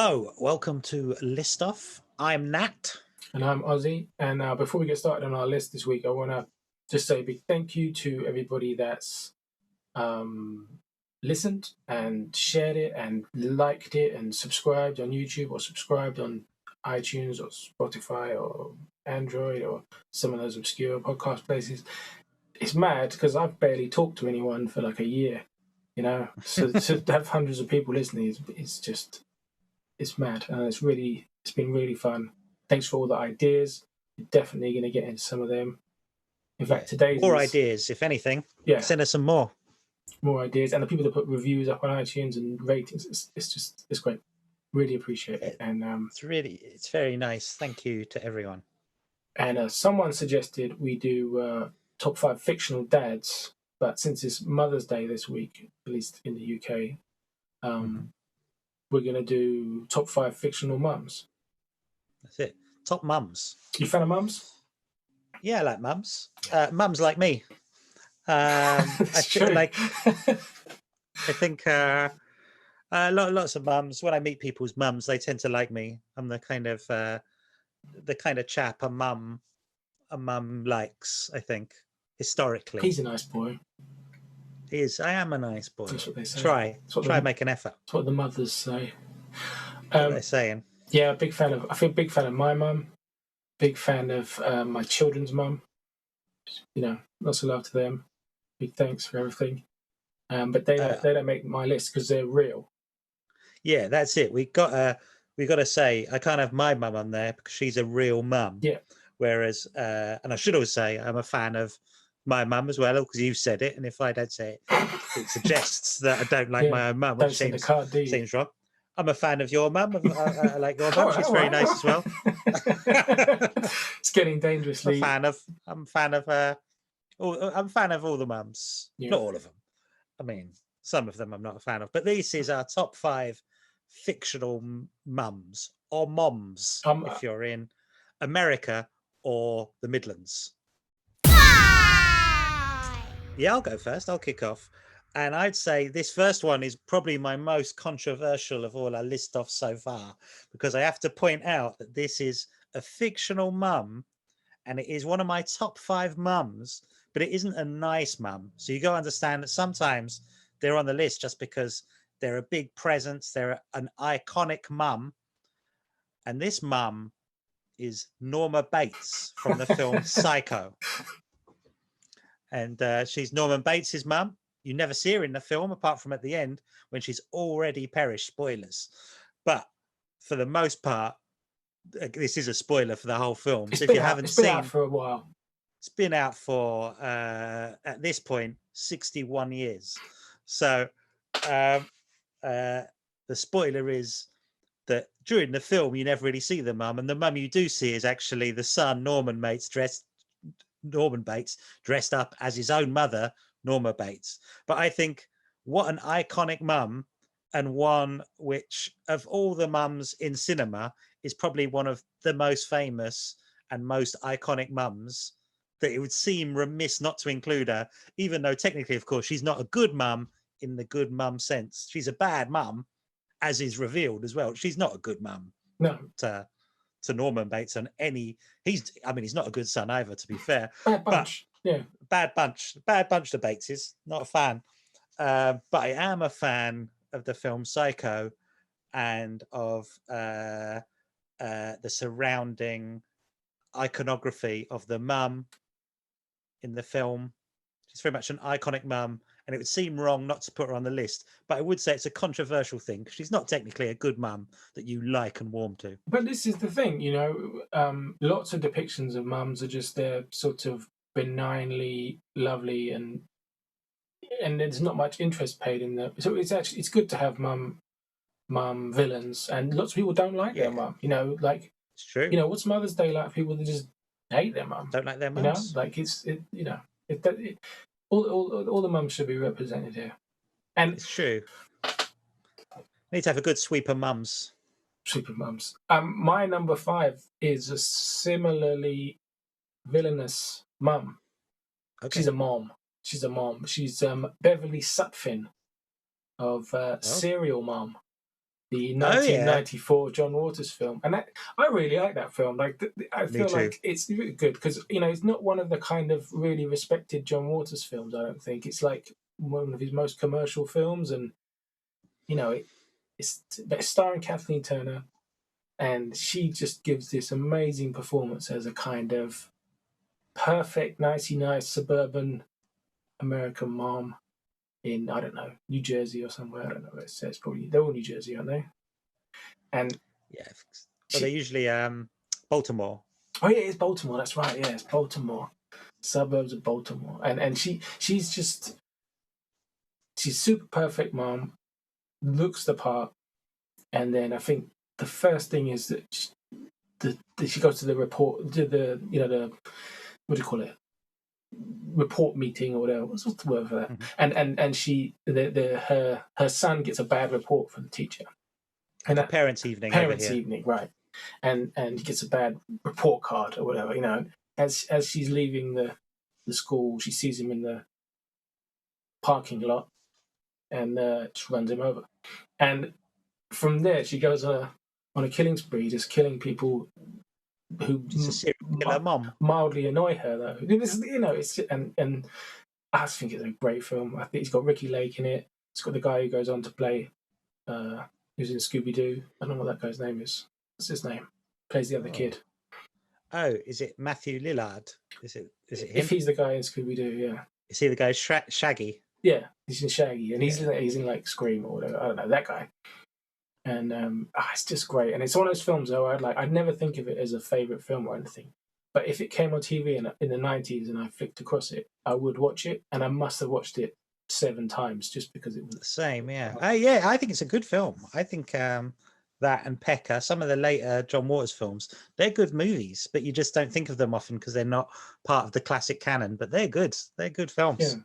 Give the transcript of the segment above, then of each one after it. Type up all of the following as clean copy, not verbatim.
Hello, welcome to List Off. I'm Nat. And I'm Ossie. And before we get started on our list this week, I want to just say a big thank you to everybody that's listened and shared it and liked it and subscribed on YouTube or subscribed on iTunes or Spotify or Android or some of those obscure podcast places. It's mad because I've barely talked to anyone for like a year, so to have hundreds of people listening it's mad, and it's been really fun. Thanks for all the ideas. You're definitely going to get into some of them. In fact, today's more ideas, if anything. Yeah, send us some more ideas, and the people that put reviews up on iTunes and ratings. It's great. Really appreciate it, and it's very nice. Thank you to everyone. And someone suggested we do top 5 fictional dads, but since it's Mother's Day this week, at least in the UK, we're going to do top 5 fictional mums. That's it. Top mums. You fan of mums? Yeah, I like mums. Mums like me. That's true. I think lots of mums. When I meet people's mums, they tend to like me. I'm the kind of chap a mum likes. I think historically, he's a nice boy. He is. I am a nice boy. That's what they say. Try make an effort. That's what the mothers say. What they're saying. Yeah, I feel a big fan of my mum. Big fan of my children's mum. Lots of love to them. Big thanks for everything. But they don't make my list because they're real. Yeah, that's it. We got to say I can't have my mum on there because she's a real mum. Yeah. Whereas, and I should always say I'm a fan of my mum as well, because you said it, and if I don't say it, it suggests that I don't like my own mum, which seems wrong. I'm a fan of your mum. I like your mum. She's very nice as well. It's getting dangerously. I'm a fan of all the mums. Yeah. Not all of them. I mean, some of them I'm not a fan of. But this is our top 5 fictional mums or moms if you're in America or the Midlands. Yeah, I'll go first. I'll kick off. And I'd say this first one is probably my most controversial of all our list off so far, because I have to point out that this is a fictional mum, and it is one of my top 5 mums, but it isn't a nice mum. So you got to understand that sometimes they're on the list just because they're a big presence. They're an iconic mum. And this mum is Norma Bates from the film Psycho. And she's Norman Bates's mum. You never see her in the film apart from at the end when she's already perished. Spoilers. But for the most part, this is a spoiler for the whole film. So if you haven't seen, it's been out for a while. It's been out for at this point 61 years. So the spoiler is that during the film you never really see the mum, and the mum you do see is actually the son, Norman Bates, dressed up as his own mother, Norma Bates. But I think what an iconic mum, and one which of all the mums in cinema is probably one of the most famous and most iconic mums, that it would seem remiss not to include her, even though technically, of course, she's not a good mum in the good mum sense. She's a bad mum, as is revealed as well. She's not a good mum. No. To Norman Bates, and he's not a good son either, to be fair. Bad bunch. Bad bunch the Bateses. Not a fan. But I am a fan of the film Psycho and of the surrounding iconography of the mum in the film. She's very much an iconic mum, and it would seem wrong not to put her on the list, but I would say it's a controversial thing because she's not technically a good mum that you like and warm to. But this is the thing, lots of depictions of mums are just they're sort of benignly lovely, and there's not much interest paid in them. So it's good to have mum villains, and lots of people don't like their mum. It's true. What's Mother's Day like for people that just hate their mum? Don't like their mums. All the mums should be represented here. And it's true. Need to have a good sweep of mums. My number 5 is a similarly villainous mum. Okay. She's a mom. She's Beverly Sutphin of Serial Mom. the Oh yeah, 1994 John Waters film, and I really like that film. Like, I me feel too. like it's really good because it's not one of the kind of really respected John Waters films. I don't think it's like one of his most commercial films, and it's starring Kathleen Turner, and she just gives this amazing performance as a kind of perfect, nicey nice suburban American mom in, I don't know, New Jersey or somewhere. I don't know where it says. Probably they're all New Jersey, aren't they? And Yeah. Well, they're she, usually Baltimore. oh yeah, it's Baltimore. That's right. Yeah, it's Baltimore, suburbs of Baltimore. And she's super perfect mom, looks the part. And then I think the first thing is that she goes to the report, to the the what do you call it, report meeting or whatever. What's the word for that? Mhm. And she her son gets a bad report from the teacher. And Like a that parents' evening over parents' here. evening, right? And he gets a bad report card or whatever. As she's leaving the school, she sees him in the parking lot and just runs him over. And from there, she goes on a killing spree, just killing people who She's a serial killer mom. mildly annoy her. Though it's and I just think it's a great film. I think it's got Ricky Lake in it. It's got the guy who goes on to play, who's in Scooby Doo. I don't know what that guy's name is. What's his name? Plays the other Oh. kid. Oh, is it Matthew Lillard? Is it him? If he's the guy in Scooby Doo, yeah. Is he the guy Shaggy? Yeah, he's in Shaggy, and Yeah. he's in like Scream or whatever. I don't know that guy. And it's just great. And it's one of those films though. I'd never think of it as a favorite film or anything. But if it came on TV in the 90s and I flicked across it, I would watch it, and I must have watched it 7 times just because it was Same, yeah. Yeah, I think it's a good film. I think that and Pecker, some of the later John Waters films, they're good movies, but you just don't think of them often because they're not part of the classic canon. But they're good. They're good films. Yeah.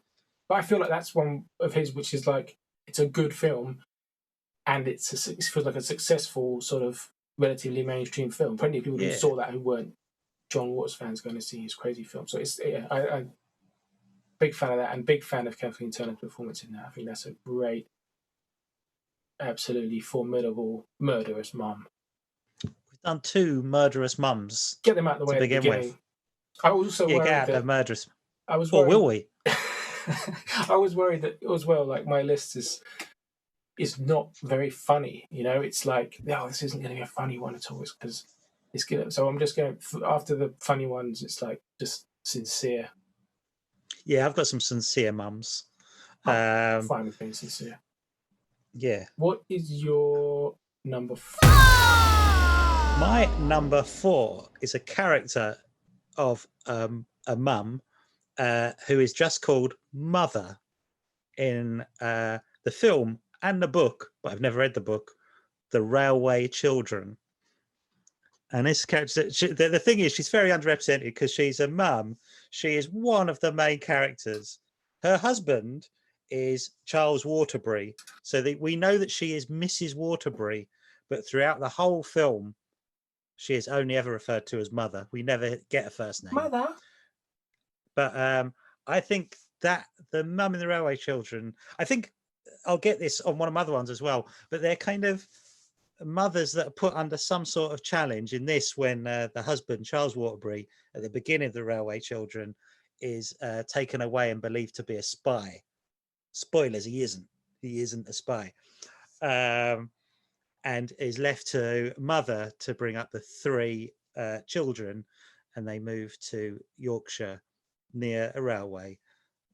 But I feel like that's one of his, which is like it's a good film, and it feels like a successful sort of relatively mainstream film. Plenty of people who Yeah. saw that who weren't John Waters fans going to see his crazy film. So I big fan of that, and big fan of Kathleen Turner's performance in that. I think that's a great, absolutely formidable murderous mom. We've done 2 murderous mums Get them out of the way to at the begin beginning. with. I was also Yeah, worried get out that the murderous. I was Or worried. will we? I was worried that as well. Like my list is not very funny. It's like, no, this isn't going to be a funny one at all. It's because it's good. So I'm just going after the funny ones. It's like just sincere. Yeah, I've got some sincere mums. Fine with being sincere. Yeah. What is your number 4? My number 4 is a character of a mum who is just called Mother in the film and the book, but I've never read the book, The Railway Children. And this character, the thing is, she's very underrepresented because she's a mum. She is one of the main characters. Her husband is Charles Waterbury. So we know that she is Mrs. Waterbury, but throughout the whole film, she is only ever referred to as Mother. We never get a first name. Mother. But I think that the mum in The Railway Children, I think I'll get this on one of my other ones as well, but they're kind of mothers that are put under some sort of challenge in this when the husband, Charles Waterbury, at the beginning of The Railway Children, is taken away and believed to be a spy. Spoilers, he isn't. He isn't a spy. And is left to Mother to bring up the 3 children, and they move to Yorkshire near a railway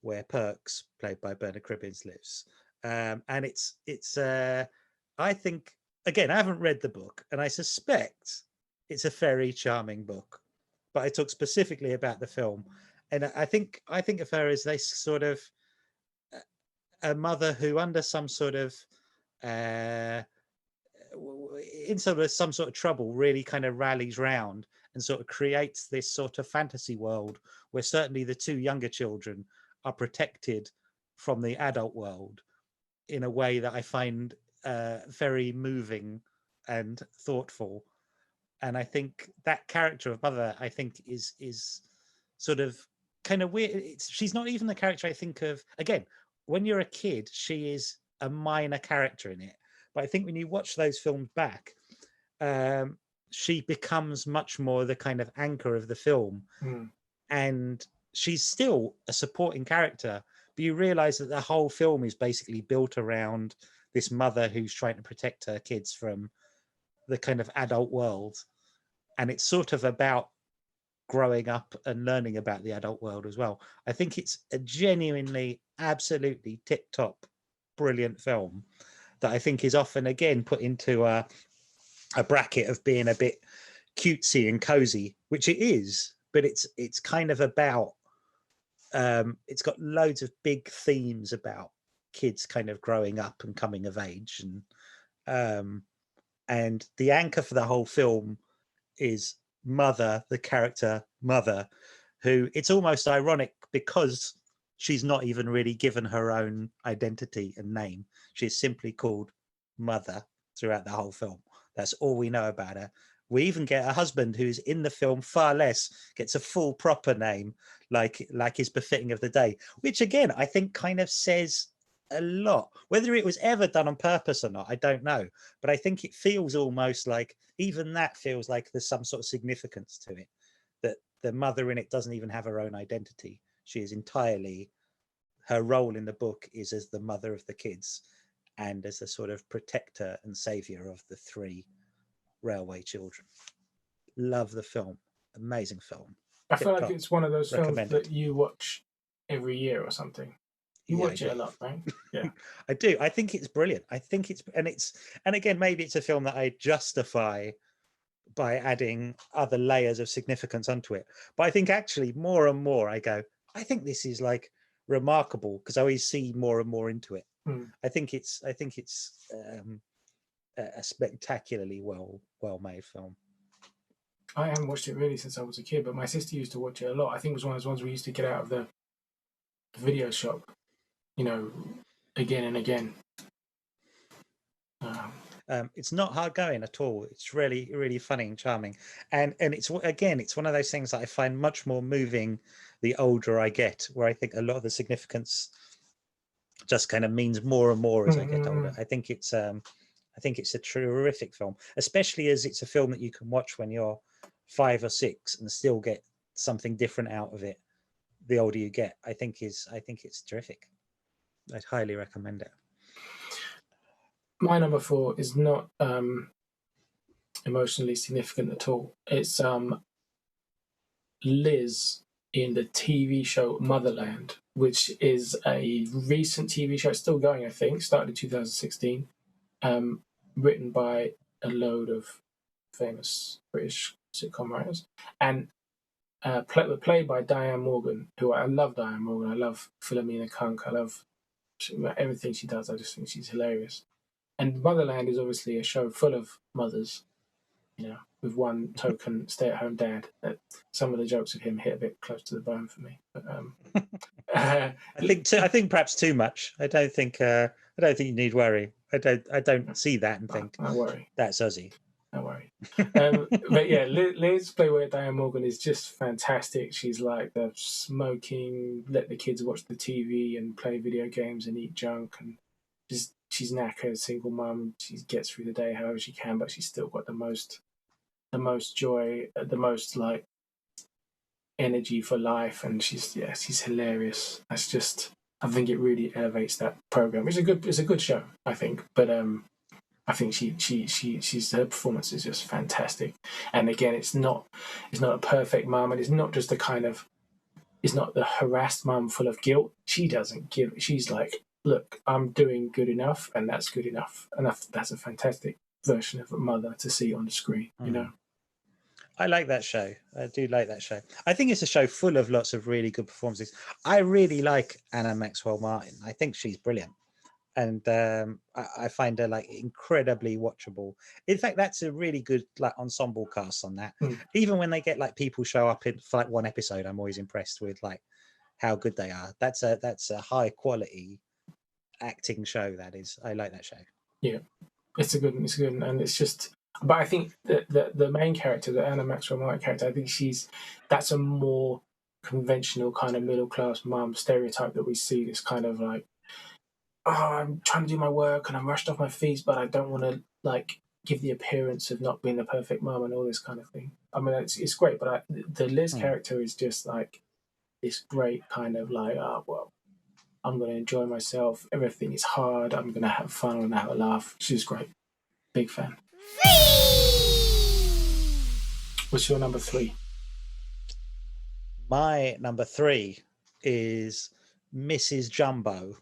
where Perks, played by Bernard Cribbins, lives. And it's I think, again, I haven't read the book, and I suspect it's a very charming book, but I talk specifically about the film. And I think of her as this sort of a mother who, under some sort of in sort of some sort of trouble, really kind of rallies round and sort of creates this sort of fantasy world where certainly the 2 younger children are protected from the adult world in a way that I find very moving and thoughtful. And I think that character of Mother, I think, is sort of kind of weird. She's not even the character I think of. Again, when you're a kid, she is a minor character in it. But I think when you watch those films back, she becomes much more the kind of anchor of the film, and she's still a supporting character, but you realize that the whole film is basically built around this mother who's trying to protect her kids from the kind of adult world, and it's sort of about growing up and learning about the adult world as well. I think it's a genuinely, absolutely tip-top, brilliant film that I think is often again put into a bracket of being a bit cutesy and cozy, which it is, but it's kind of about it's got loads of big themes about kids kind of growing up and coming of age, and the anchor for the whole film is Mother, the character Mother, who it's almost ironic because she's not even really given her own identity and name. She's simply called Mother throughout the whole film. That's all we know about her. We even get a husband who's in the film far less, gets a full proper name, like is befitting of the day, which again, I think kind of says a lot. Whether it was ever done on purpose or not, I don't know. But I think it feels almost like, even that feels like there's some sort of significance to it, that the mother in it doesn't even have her own identity. She is entirely, her role in the book is as the mother of the kids and as a sort of protector and savior of the 3 railway children. Love the film. Amazing film. I feel like it's one of those films that you watch every year or something. You watch it a lot, right? Yeah. I do. I think it's brilliant. I think and again, maybe it's a film that I justify by adding other layers of significance onto it. But I think actually more and more I go, I think this is like remarkable because I always see more and more into it. I think it's a spectacularly well made film. I haven't watched it really since I was a kid, but my sister used to watch it a lot. I think it was one of those ones we used to get out of the video shop, again and again. It's not hard going at all. It's really, really funny and charming, and it's one of those things that I find much more moving the older I get, where I think a lot of the significance just kind of means more and more as I get older. I think it's a terrific film, especially as it's a film that you can watch when you're 5 or 6 and still get something different out of it the older you get. I think it's terrific. I'd highly recommend it. My number 4 is not emotionally significant at all. It's Liz in the TV show Motherland, which is a recent TV show. It's still going, I think. Started in 2016. Written by a load of famous British sitcom writers, and played by Diane Morgan, who I love. Diane Morgan. I love Philomena Kunk. I love everything she does. I just think she's hilarious. And Motherland is obviously a show full of mothers, with one token stay-at-home dad. Some of the jokes of him hit a bit close to the bone for me. But I think perhaps too much. I don't think you need worry. I don't see that and think. Don't worry. That's Ossie. Don't worry. But yeah, Liz, played by Diane Morgan, is just fantastic. She's like the smoking, let the kids watch the TV and play video games and eat junk, and she's knackered, single mum. She gets through the day however she can, but she's still got the most joy, the most like energy for life, and she's hilarious. That's just, I think it really elevates that program. It's a good show, I think, but I think her performance is just fantastic. And again, it's not a perfect mum, and it's not just it's not the harassed mum full of guilt. She doesn't give. She's like, look, I'm doing good enough, and that's good enough, and that's a fantastic version of a mother to see on the screen. I like that show. I do like that show. I think it's a show full of lots of really good performances. I really like Anna Maxwell Martin. I think she's brilliant. And I find her like incredibly watchable. In fact, that's a really good like ensemble cast on that. Even when they get like people show up in for like one episode, I'm always impressed with like how good they are. That's a high quality acting show. That is. I like that show. Yeah, it's a good one, and it's just. But I think the main character, the Anna Maxwell Martin character, I think that's a more conventional kind of middle class mum stereotype that we see. This kind of like I'm trying to do my work and I'm rushed off my feet, but I don't want to like give the appearance of not being the perfect mum and all this kind of thing. I mean, it's great, but the Liz Hmm. character is just like this great kind of like, well, I'm going to enjoy myself. Everything is hard. I'm going to have fun. I'm going to have a laugh. She's great. Big fan. What's your number 3? My number 3 is Mrs. Jumbo,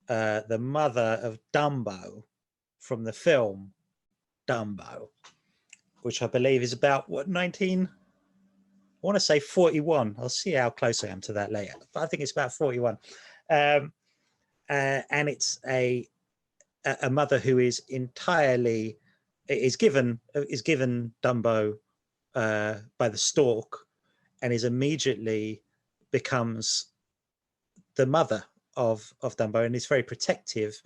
the mother of Dumbo from the film Dumbo, which I believe is about what, 19? I want to say 41. I'll see how close I am to that later, but I think it's about 41. And it's a mother who is entirely is given Dumbo by the stork, and is immediately becomes the mother of Dumbo, and is very protective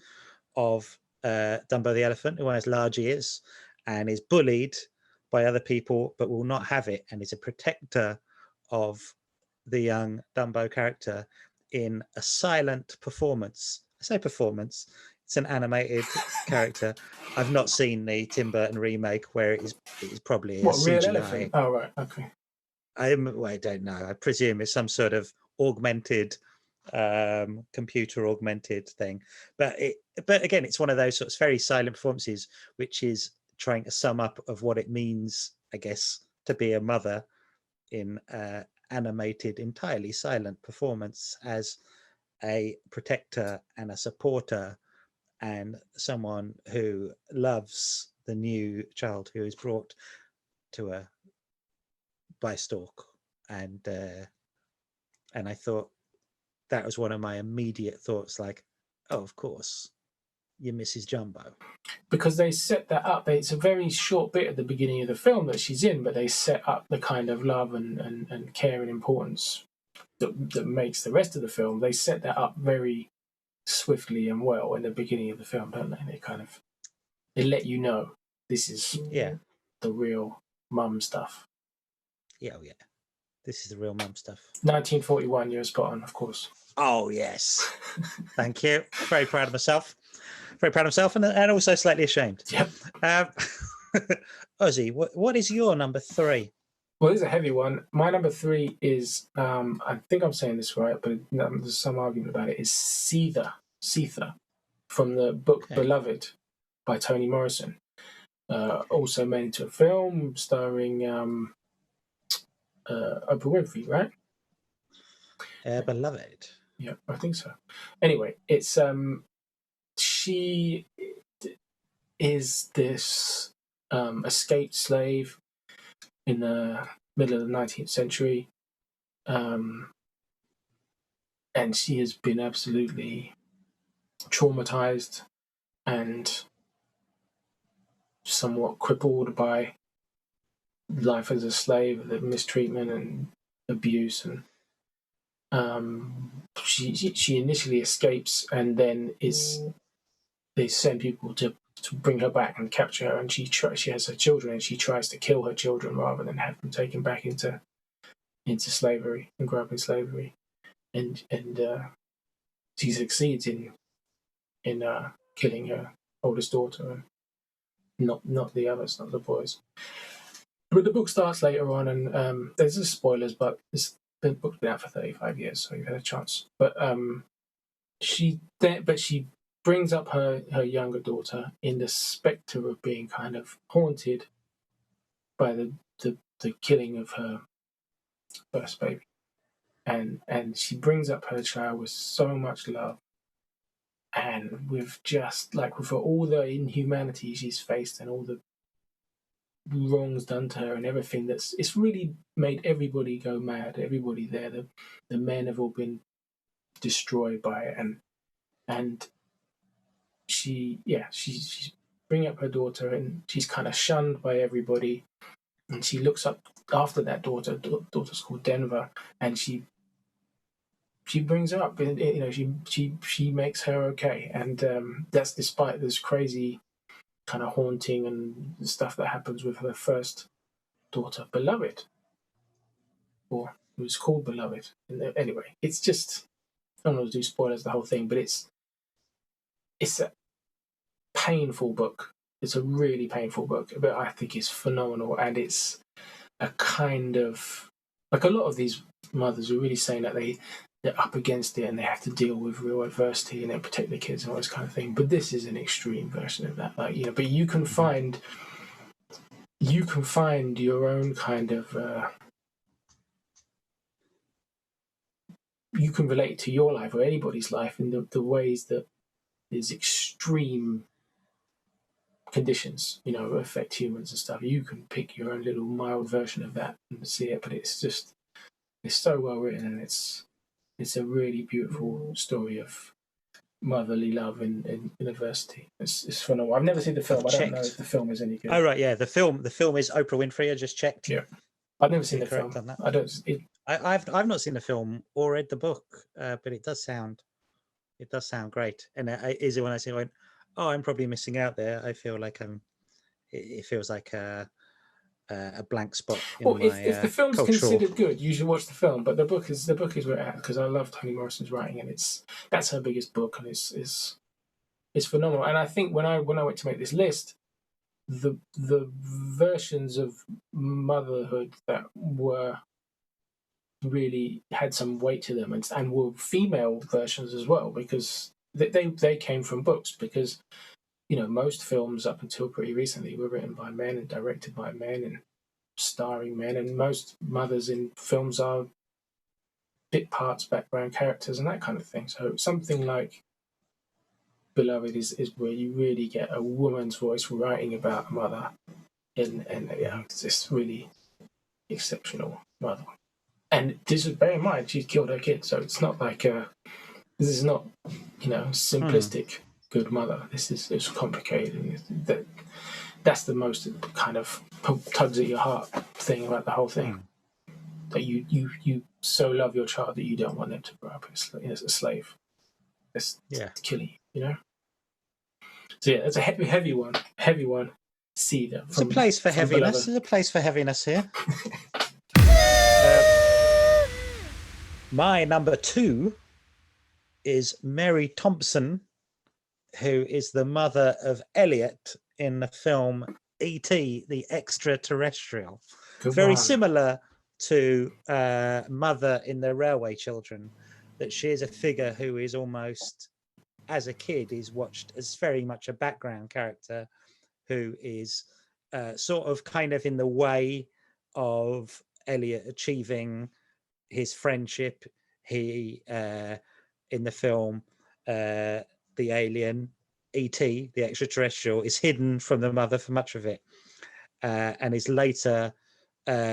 of Dumbo the elephant, who has large ears and is bullied by other people but will not have it, and is a protector of the young Dumbo character in a silent performance. I say performance, it's an animated character. I've not seen the Tim Burton remake where it is probably a What, real elephant? CGI. Oh, right. Okay. I don't know. I presume it's some sort of augmented, computer augmented thing. But again, it's one of those sorts of very silent performances, which is trying to sum up of what it means, I guess, to be a mother in animated, entirely silent performance as a protector and a supporter and someone who loves the new child who is brought to her by stork. And I thought that was one of my immediate thoughts, like, oh, of course, you're Mrs. Jumbo. Because they set that up. It's a very short bit at the beginning of the film that she's in, but they set up the kind of love and care and importance that makes the rest of the film. They set that up very swiftly and well in the beginning of the film, don't they? They let you know this is the real mum stuff. Yeah, oh yeah. This is the real mum stuff. 1941, you're spot on, of course. Oh, yes. Thank you. Very proud of myself. Very proud of myself, and also slightly ashamed. Yep. Ossie, what is your number 3? Well, this is a heavy one. My number 3 is, I think I'm saying this right, but there's some argument about it, is Seether from the book Beloved by Toni Morrison. Also made into a film starring Oprah Winfrey, right? Beloved. Yeah, I think so. Anyway, it's she is this escaped slave in the middle of the 19th century, and she has been absolutely traumatized and somewhat crippled by life as a slave, the mistreatment and abuse, and she initially escapes, and then they send people to bring her back and capture her, and she has her children, and she tries to kill her children rather than have them taken back into slavery and grow up in slavery, and she succeeds in killing her oldest daughter, and not the others, not the boys. But the book starts later on, and there's just spoilers, but the book's been out for 35 years, so you've had a chance. But she brings up her younger daughter in the spectre of being kind of haunted by the killing of her first baby, and she brings up her child with so much love, and with just like with all the inhumanity she's faced and all the wrongs done to her and everything, it's really made everybody go mad. Everybody there, the men have all been destroyed by it, and she's bringing up her daughter, and she's kind of shunned by everybody, and she looks up after that daughter's called Denver, and she brings her up, and she makes her okay, and that's despite this crazy kind of haunting and stuff that happens with her first daughter, Beloved, or it was called Beloved. And anyway, it's just, I don't want to do spoilers the whole thing, but it's it's a painful book. It's a really painful book, but I think it's phenomenal, and it's a kind of like a lot of these mothers are really saying that they're up against it and they have to deal with real adversity and then protect the kids and all this kind of thing. But this is an extreme version of that. Like, you know, but you can find your own kind of you can relate to your life or anybody's life in the ways that these extreme conditions, you know, affect humans and stuff. You can pick your own little mild version of that and see it, but it's so well written, and it's a really beautiful story of motherly love in adversity. It's phenomenal. I've never seen the film. I don't know if the film is any good. Oh right, yeah, the film is Oprah Winfrey. I just checked. Yeah, I've never seen the film. On that. I don't. I've not seen the film or read the book, but it does sound great. And is it when I say, oh, I'm probably missing out there? I feel like it feels like a blank spot. Well, if the film's considered good, you should watch the film. But the book is where it at, because I love Toni Morrison's writing, and that's her biggest book, and it's phenomenal. And I think when I went to make this list, the versions of motherhood that were really had some weight to them, and were female versions as well, because they came from books. Because, you know, most films up until pretty recently were written by men and directed by men and starring men, and most mothers in films are bit parts, background characters, and that kind of thing. So something like Beloved is where you really get a woman's voice writing about a mother, and yeah, it's this really exceptional mother. And just bear in mind, she's killed her kid, so it's not like this is not, you know, simplistic good mother. It's complicated, and that's the most kind of tugs at your heart thing about the whole thing. That you so love your child that you don't want them to grow up as a slave. It's killing you know. So yeah, it's a heavy one. See that. It's a place for heaviness. There's a place for heaviness here. My number 2 is Mary Thompson, who is the mother of Elliot in the film E.T., the Extraterrestrial. Very similar to Mother in the Railway Children, that she is a figure who is almost, as a kid, is watched as very much a background character who is sort of kind of in the way of Elliot achieving his friendship. He in the film the alien E.T., the extraterrestrial, is hidden from the mother for much of it, and is later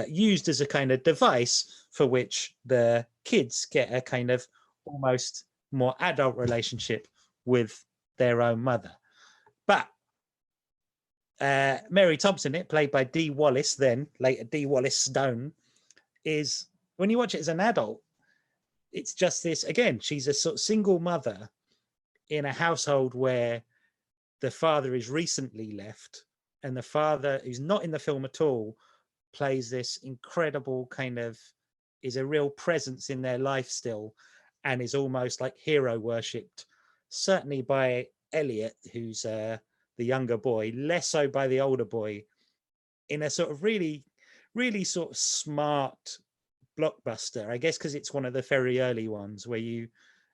used as a kind of device for which the kids get a kind of almost more adult relationship with their own mother. But Mary Thompson, played by Dee Wallace, then later Dee Wallace Stone, is, when you watch it as an adult, it's just this, again, she's a sort of single mother in a household where the father is recently left, and the father, who's not in the film at all, plays this incredible kind of, is a real presence in their life still, and is almost like hero worshipped, certainly by Elliot, who's the younger boy, less so by the older boy, in a sort of really, really sort of smart blockbuster, I guess, because it's one of the very early ones where you,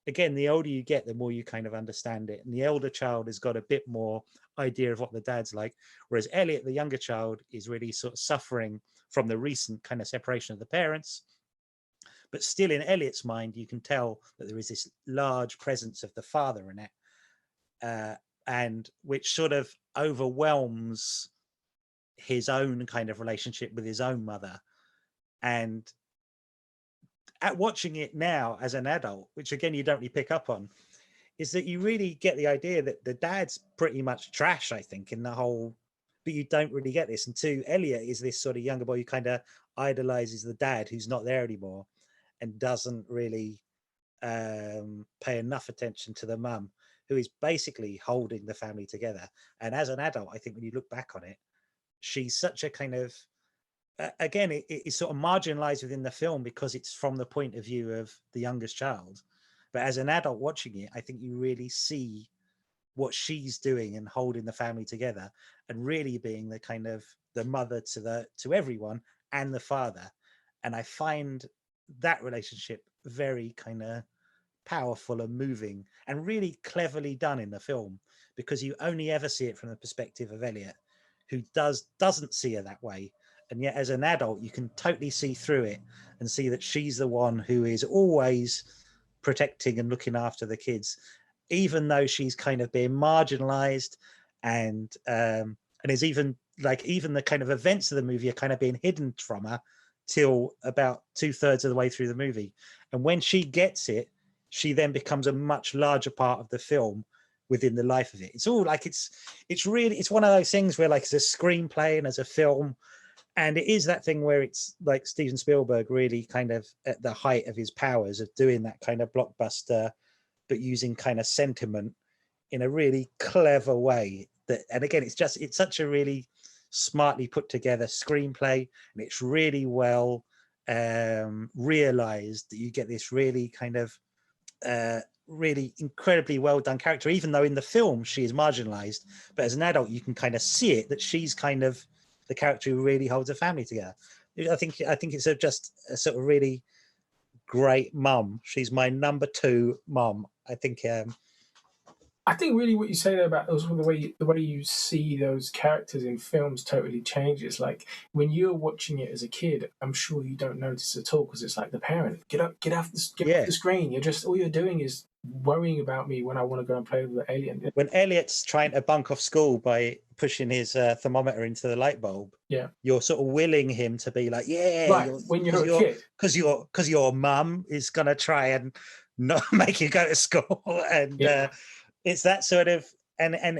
again, the older you get, the more you kind of understand it. And the elder child has got a bit more idea of what the dad's like, whereas Elliot, the younger child, is really sort of suffering from the recent kind of separation of the parents. But still, in Elliot's mind, you can tell that there is this large presence of the father in it, and which sort of overwhelms his own kind of relationship with his own mother. And at watching it now as an adult, which again you don't really pick up on, is that you really get the idea that the dad's pretty much trash, I think, in the whole, but you don't really get this. And two, Elliot is this sort of younger boy who kind of idolizes the dad who's not there anymore and doesn't really pay enough attention to the mum, who is basically holding the family together. And as an adult, I think when you look back on it, she's such a kind of, again, it is sort of marginalized within the film because it's from the point of view of the youngest child. But as an adult watching it, I think you really see what she's doing and holding the family together, and really being the kind of the mother to everyone and the father. And I find that relationship very kind of powerful and moving and really cleverly done in the film, because you only ever see it from the perspective of Elliot, who doesn't see her that way. And yet as an adult you can totally see through it and see that she's the one who is always protecting and looking after the kids, even though she's kind of being marginalized, and is even the kind of events of the movie are kind of being hidden from her till about 2/3 of the way through the movie. And when she gets it, she then becomes a much larger part of the film within the life of it. It's all like it's one of those things where like it's a screenplay and as a film, and it is that thing where it's like Steven Spielberg really kind of at the height of his powers of doing that kind of blockbuster, but using kind of sentiment in a really clever way. That, and again, it's such a really smartly put together screenplay, and it's really well realized that you get this really kind of really incredibly well done character, even though in the film she is marginalized, but as an adult you can kind of see it, that she's kind of the character who really holds a family together. I think it's just a sort of really great mum. She's my number 2 mum. I think really what you say there about those, the way you see those characters in films totally changes. Like when you're watching it as a kid, I'm sure you don't notice at all because it's like the parent, get off the screen. You're just, all you're doing is worrying about me when I want to go and play with the alien. When Elliot's trying to bunk off school by pushing his thermometer into the light bulb, you're sort of willing him to be like, right, when you're a kid, because your mum is gonna try and not make you go to school, and it's that sort of, and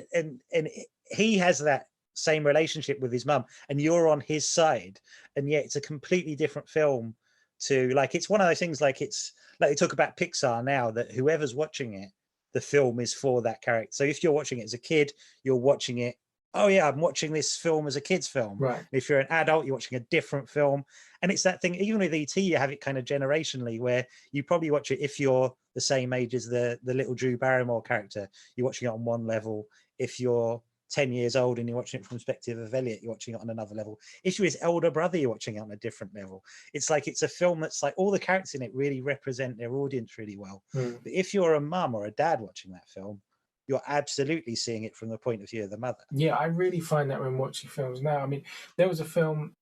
he has that same relationship with his mum, and you're on his side, and yet it's a completely different film. To like, it's one of those things, like it's like they talk about Pixar now, that whoever's watching it, the film is for that character. So if you're watching it as a kid, you're watching it, oh yeah, I'm watching this film as a kid's film. right? If you're an adult, you're watching a different film. And it's that thing, even with ET, you have it kind of generationally, where you probably watch it if you're the same age as the little Drew Barrymore character, you're watching it on one level. If you're 10 years old and you're watching it from the perspective of Elliot, you're watching it on another level. If you're his elder brother, you're watching it on a different level. It's like, it's a film that's like all the characters in it really represent their audience really well. But if you're a mum or a dad watching that film, you're absolutely seeing it from the point of view of the mother. Yeah, I really find that when watching films now. I mean, there was a film,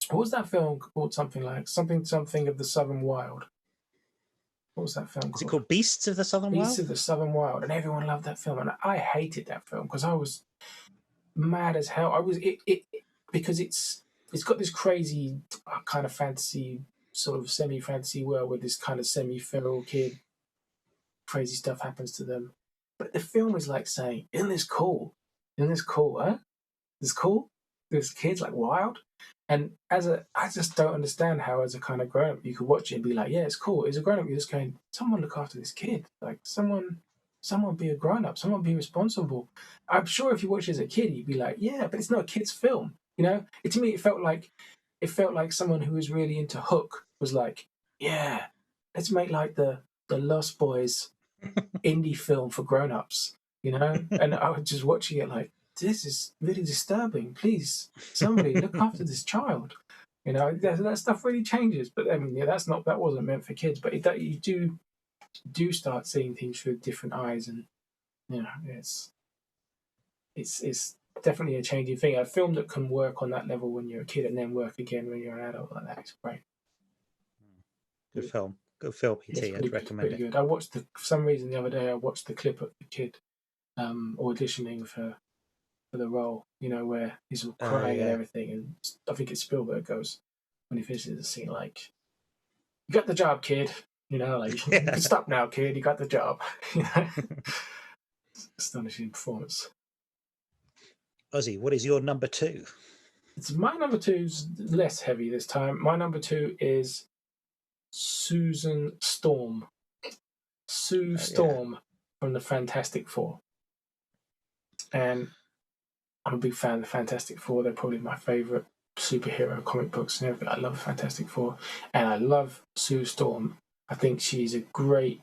what was that film called? Something of the Southern Wild. What was that film called? Is it called Beasts of the Southern Wild? Beasts of the Southern Wild, and everyone loved that film, and I hated that film because I was mad as hell. I was because it's got this crazy kind of fantasy, sort of semi-fantasy world with this kind of semi-feral kid. Crazy stuff happens to them, but the film is like saying, "Isn't this cool? Isn't this cool? Huh? This cool? This kid's like wild." And I just don't understand how, as a kind of grown up, you could watch it and be like, "Yeah, it's cool." As a grown up, you're just going, "Someone look after this kid. Like someone be a grown up. Someone be responsible." I'm sure if you watch it as a kid, you'd be like, "Yeah, but it's not a kid's film." You know, to me, it felt like someone who was really into Hook was like, "Yeah, let's make like the Lost Boys indie film for grown ups." You know, and I was just watching it like, this is really disturbing. Please, somebody look after this child. You know, that stuff really changes. But I mean, that wasn't meant for kids. But you do start seeing things through different eyes, and you know, it's definitely a changing thing. A film that can work on that level when you're a kid and then work again when you're an adult like that is great. Good film. Good film, E.T. I'd recommend it. Good. I watched for some reason the other day. I watched the clip of the kid auditioning for the role, you know, where he's all crying and everything, and I think it's Spielberg goes, when he finishes the scene, like, "You got the job, kid," you know, like, "You can stop now, kid, you got the job." You know? Astonishing performance. Ossie, what is your number 2? My number 2's less heavy this time. My number 2 is Susan Storm. Sue Storm from the Fantastic Four. And I'm a big fan of the Fantastic Four. They're probably my favourite superhero comic books and everything. I love Fantastic Four. And I love Sue Storm. I think she's a great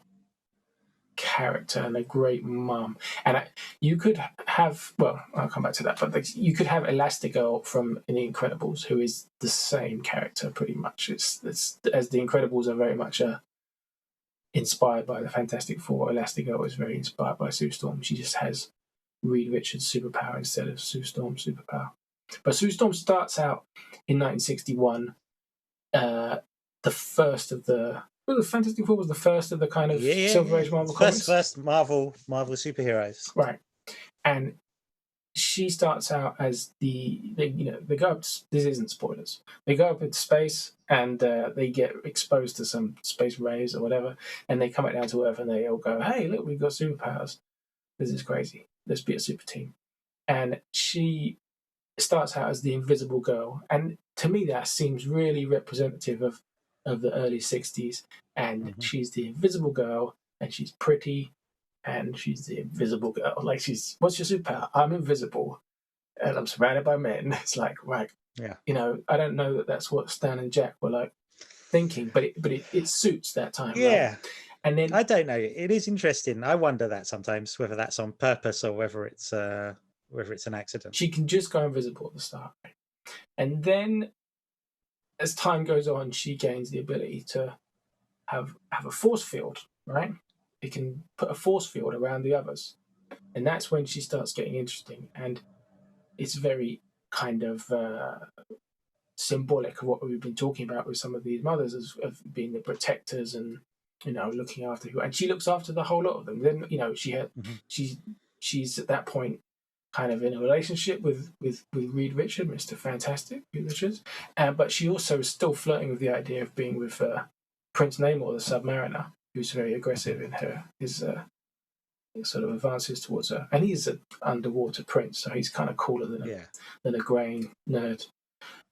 character and a great mum. And you could have, well, I'll come back to that, but you could have Elastigirl from The Incredibles, who is the same character pretty much. It's as The Incredibles are very much inspired by the Fantastic Four. Elastigirl is very inspired by Sue Storm. She just has Reed Richards' superpower instead of Sue Storm's superpower. But Sue Storm starts out in 1961. The first of the Fantastic Four was the first of the kind of Silver Age Marvel comics. First Marvel superheroes. Right. And she starts out as they go up. This isn't spoilers. They go up into space and they get exposed to some space rays or whatever, and they come back down to Earth and they all go, "Hey, look, we've got superpowers. This is crazy. Let's be a super team." And she starts out as the Invisible Girl, and to me that seems really representative of the early 60s. And she's the Invisible Girl, and she's pretty, and she's the Invisible Girl. Like, what's your superpower? I'm invisible, and I'm surrounded by men. It's like, right, yeah. I don't know that that's what Stan and Jack were like thinking, but it suits that time. Yeah. Right? And then I don't know. It is interesting. I wonder that sometimes, whether that's on purpose or whether it's an accident. She can just go invisible at the start, and then as time goes on, she gains the ability to have a force field, right? It can put a force field around the others. And that's when she starts getting interesting. And it's very kind of symbolic of what we've been talking about with some of these mothers of being the protectors and, looking after people. And she looks after the whole lot of them. Then, she's at that point kind of in a relationship with Reed Richards, Mr. Fantastic, Reed Richards. But she also is still flirting with the idea of being with Prince Namor, the Submariner, who's very aggressive in his sort of advances towards her. And he's an underwater prince, so he's kind of cooler than a graying nerd.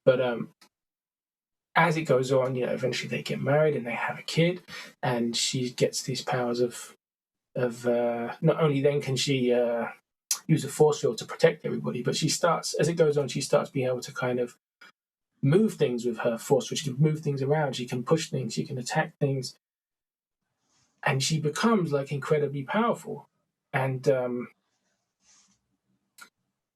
But as it goes on, eventually they get married and they have a kid, and she gets these powers of not only then can she use a force field to protect everybody, but as it goes on, she starts being able to kind of move things with her force, which can move things around. She can push things, she can attack things, and she becomes like incredibly powerful. And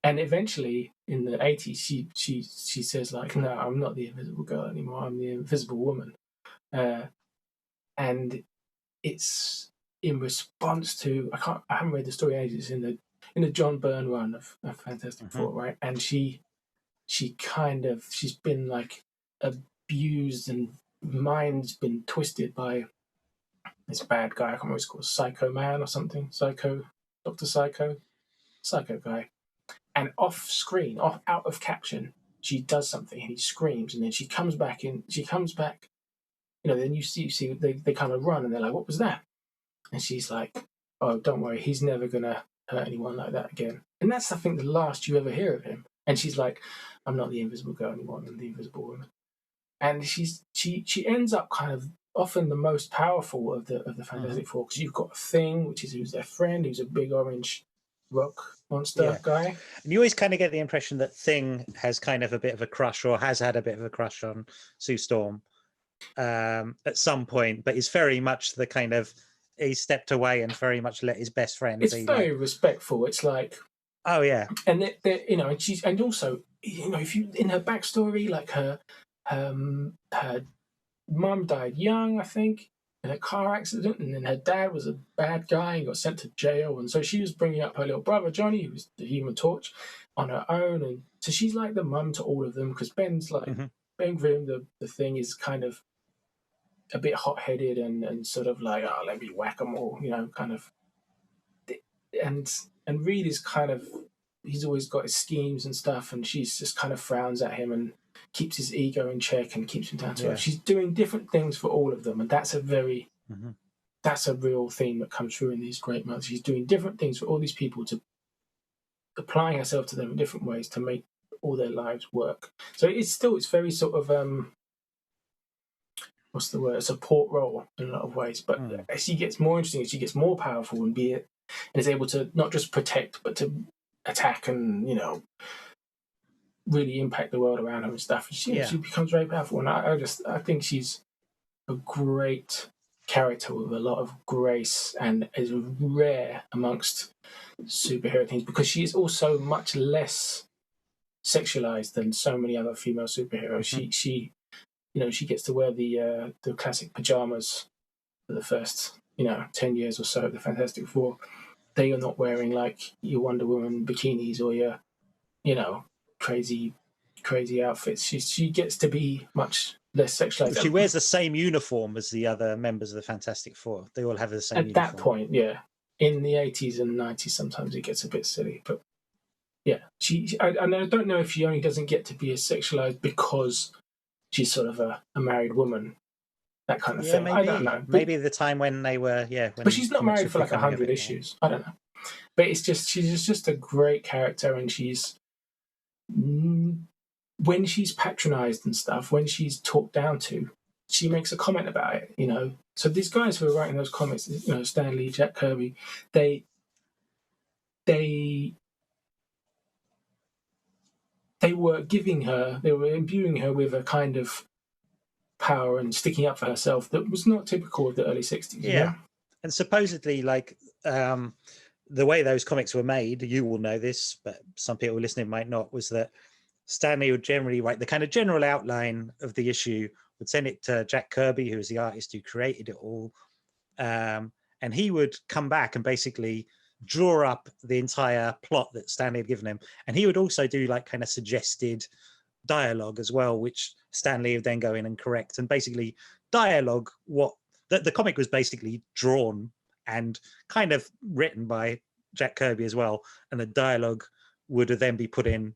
eventually in the 80s, she says like, "No, I'm not the Invisible Girl anymore. I'm the Invisible Woman," and it's in response to I haven't read the story in ages. In the John Byrne run of Fantastic Four, right? And she's been like abused and mind's been twisted by this bad guy. I can't remember what he's called, Psycho Man or something. Dr. Psycho guy. And off screen, out of caption, she does something and he screams, and then she comes back. Then you see they kind of run and they're like, "What was that?" And she's like, "Oh, don't worry, he's never gonna hurt anyone like that again." And that's, I think, the last you ever hear of him. And she's like, "I'm not the Invisible Girl anymore. I'm the Invisible Woman." And she ends up kind of often the most powerful of the Fantastic Four, because you've got Thing, who's their friend, who's a big orange rock monster guy. And you always kind of get the impression that Thing has kind of a bit of a crush, or has had a bit of a crush on Sue Storm at some point, but he's very much the kind of, he stepped away and very much let his best friend. It's very respectful. It's like, oh yeah, and and also, if you in her backstory, like her mum died young, I think, in a car accident, and then her dad was a bad guy and got sent to jail, and so she was bringing up her little brother Johnny, who's the Human Torch, on her own, and so she's like the mum to all of them, because Ben's like Ben Grimm, the Thing, is kind of a bit hot-headed and sort of like, "Oh, let me whack them all," kind of. And Reed is kind of, he's always got his schemes and stuff, and she's just kind of frowns at him and keeps his ego in check and keeps him down to earth. She's doing different things for all of them, and that's that's a real theme that comes through in these great months. She's doing different things for all these people, to applying herself to them in different ways to make all their lives work. So it's very sort of what's the word? A support role in a lot of ways. But as she gets more interesting, as she gets more powerful and is able to not just protect, but to attack and, really impact the world around her and stuff. She becomes very powerful. And I think she's a great character with a lot of grace and is rare amongst superhero things because she is also much less sexualized than so many other female superheroes. She she gets to wear the classic pajamas for the first 10 years or so of the Fantastic Four. They are not wearing like your Wonder Woman bikinis or your crazy outfits. She gets to be much less sexualized. She wears the same uniform as the other members of the Fantastic Four. They all have the same uniform. At that point, yeah. In the 80s and 90s, sometimes it gets a bit silly, but yeah, I don't know if she only doesn't get to be as sexualized because she's sort of a married woman, that kind of thing. Maybe, I don't know. Maybe the time when they were, but she's not married for like 100 issues. I don't know. But she's just a great character, and she's when she's patronized and stuff, when she's talked down to, she makes a comment about it. So these guys who are writing those comics, Stan Lee, Jack Kirby, they were imbuing her with a kind of power and sticking up for herself that was not typical of the early 60s. Yeah. And supposedly, like, the way those comics were made, you will know this, but some people listening might not, was that Stan Lee would generally write the kind of general outline of the issue, would send it to Jack Kirby, who was the artist who created it all. And he would come back and basically draw up the entire plot that Stan Lee had given him. And he would also do like kind of suggested dialogue as well, which Stan Lee would then go in and correct. And basically dialogue, the comic was basically drawn and kind of written by Jack Kirby as well. And the dialogue would then be put in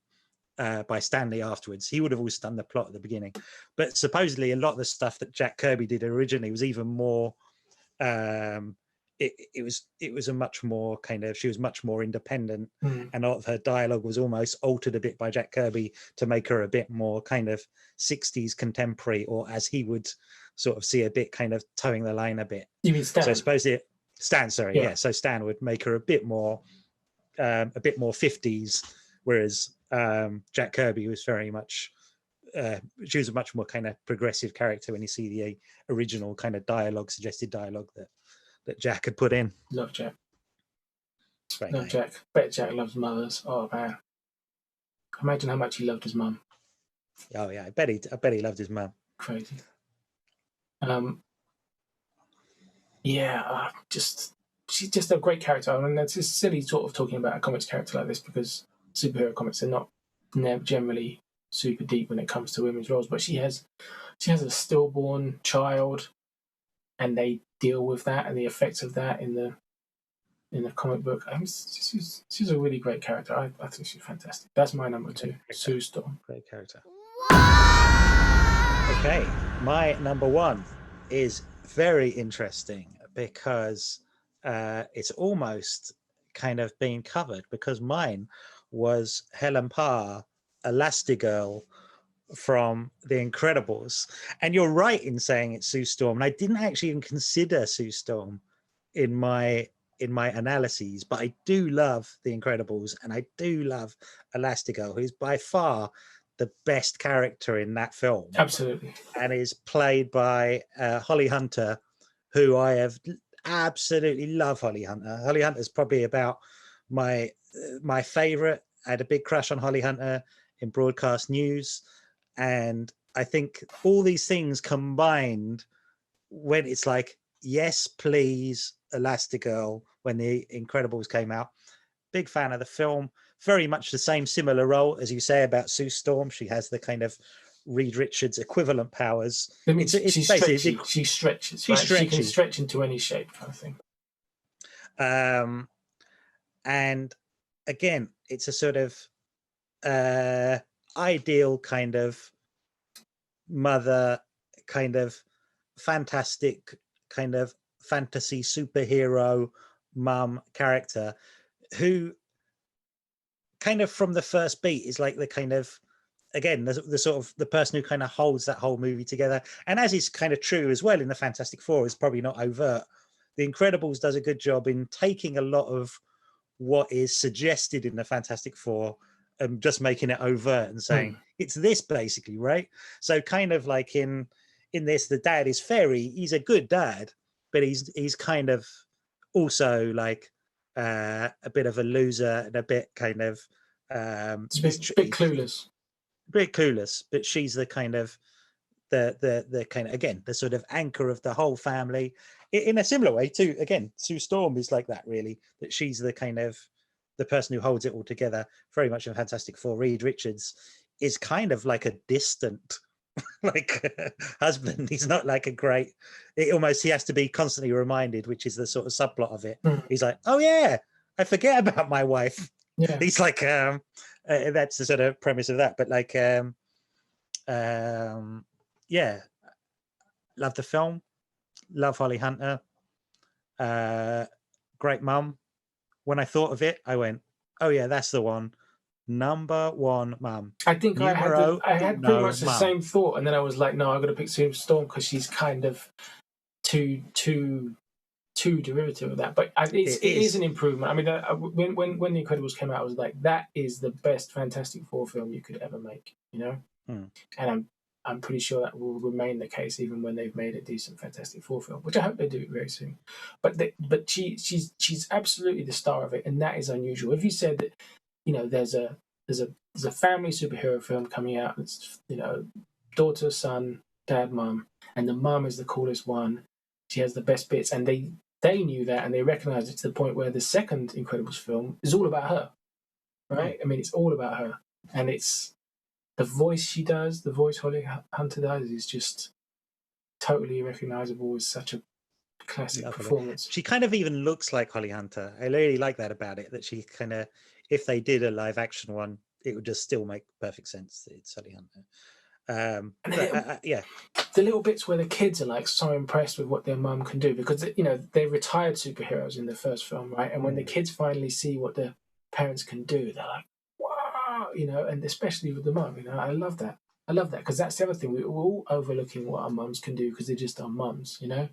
by Stan Lee afterwards. He would have always done the plot at the beginning. But supposedly a lot of the stuff that Jack Kirby did originally was even more... It was a much more kind of, she was much more independent, and a lot of her dialogue was almost altered a bit by Jack Kirby to make her a bit more kind of 60s contemporary, or as he would sort of see a bit kind of towing the line a bit. You mean Stan? So I suppose Stan, sorry, yeah. So Stan would make her a bit more 50s, whereas Jack Kirby was very much she was a much more kind of progressive character when you see the original kind of suggested dialogue that Jack had put in. Love Jack. Love nice. Jack. Bet Jack loves mothers. Oh man, imagine how much he loved his mum. Oh yeah, I bet he loved his mum. Crazy. She's just a great character. I mean, it's just silly sort of talking about a comics character like this because superhero comics are not generally super deep when it comes to women's roles. But she has a stillborn child, and they deal with that and the effects of that in the comic book. She's a really great character. I think she's fantastic. That's my number 2, Sue Storm. Great character. Okay, my number 1 is very interesting because it's almost kind of being covered, because mine was Helen Parr, Elastigirl from The Incredibles. And you're right in saying it's Sue Storm. And I didn't actually even consider Sue Storm in my analyses, but I do love The Incredibles, and I do love Elastigirl, who's by far the best character in that film. Absolutely. And is played by Holly Hunter, who I have absolutely love. Holly Hunter. Holly Hunter is probably about my favorite. I had a big crush on Holly Hunter in broadcast news. And I think all these things combined, when it's like, yes, please, Elastigirl, when The Incredibles came out, big fan of the film. Very much the same similar role, as you say, about Sue Storm. She has the kind of Reed Richards equivalent powers. I mean, she stretches. She can stretch into any shape, kind of thing. And again, it's a sort of ideal kind of mother, kind of fantastic, kind of fantasy superhero mum character, who kind of from the first beat is like the kind of, again, the sort of the person who kind of holds that whole movie together. And as is kind of true as well in the Fantastic Four, is probably not overt. The Incredibles does a good job in taking a lot of what is suggested in the Fantastic Four and just making it overt and saying it's this basically, right? So kind of like in this, the dad is he's a good dad, but he's kind of also like a bit of a loser and a bit kind of It's a bit clueless. a bit clueless. But she's the kind of the kind of, again, the sort of anchor of the whole family, in a similar way to, again, Sue Storm is like that, really, that she's the kind of the person who holds it all together, very much in Fantastic Four. Reed Richards is kind of like a distant like husband. He's not like a great, he has to be constantly reminded, which is the sort of subplot of it. He's like, oh yeah, I forget about my wife. Yeah, He's like that's the sort of premise of that. But like yeah, love the film, love Holly Hunter, great mum. When I thought of it, I went, oh yeah, that's the one. Number one mum. I think I had pretty much the same thought, and then I was like, no, I'm going to pick Sue Storm because she's kind of too derivative of that. But it is an improvement. I mean, when The Incredibles came out, I was like, that is the best Fantastic Four film you could ever make, you know. And I'm pretty sure that will remain the case even when they've made a decent Fantastic Four film, which I hope they do very soon. But she's absolutely the star of it, and that is unusual. If you said that, you know, there's a family superhero film coming out, it's, you know, daughter, son, dad, mum, and the mum is the coolest one. She has the best bits, and they knew that, and they recognized it to the point where the second Incredibles film is all about her, right? I mean, it's all about her, and it's the voice she does, the voice Holly Hunter does, is just totally recognizable as such a classic performance. She kind of even looks like Holly Hunter. I really like that about it, that she kind of, if they did a live action one, it would just still make perfect sense that it's Holly Hunter. Yeah, the little bits where the kids are like so impressed with what their mum can do, because, you know, they retired superheroes in the first film, right? And when the kids finally see what their parents can do, they're like, wow, you know, and especially with the mum, you know, I love that because that's the other thing. We're all overlooking what our mums can do because they're just our mums, you know,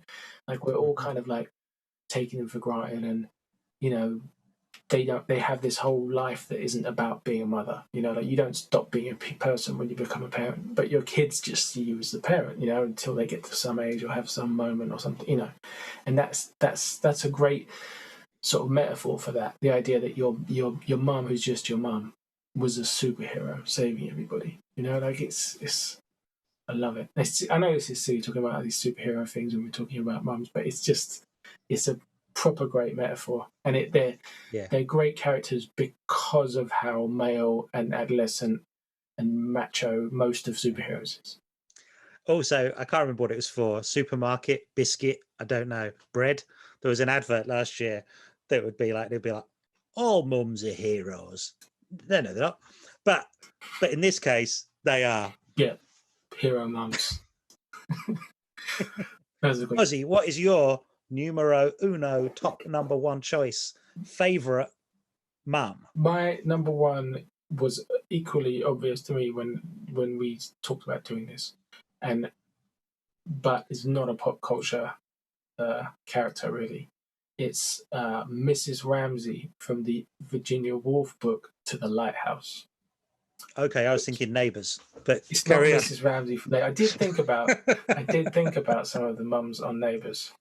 like we're all kind of like taking them for granted, and, you know, they have this whole life that isn't about being a mother, you know, like you don't stop being a person when you become a parent, but your kids just see you as the parent, you know, until they get to some age or have some moment or something, you know. And that's a great sort of metaphor for that, the idea that your mum, who's just your mum, was a superhero saving everybody, you know. Like it's I love it. I know this is silly talking about these superhero things when we're talking about mums, but it's a proper great metaphor, and they're great characters because of how male and adolescent and macho most of superheroes is. Also, I can't remember what it was for. Supermarket, biscuit, I don't know, bread. There was an advert last year that would be like, they'd be like, all mums are heroes. No, they're not. But in this case, they are. Yeah, hero mums. Ossie, what is your numero uno, top number one choice, favorite mum? My number one was equally obvious to me when we talked about doing this, but it's not a pop culture character really. It's Mrs. Ramsey from the Virginia Woolf book To the Lighthouse. Okay, I was thinking Neighbours, but it's not Mrs. Ramsey from there. I did think about some of the mums on Neighbours,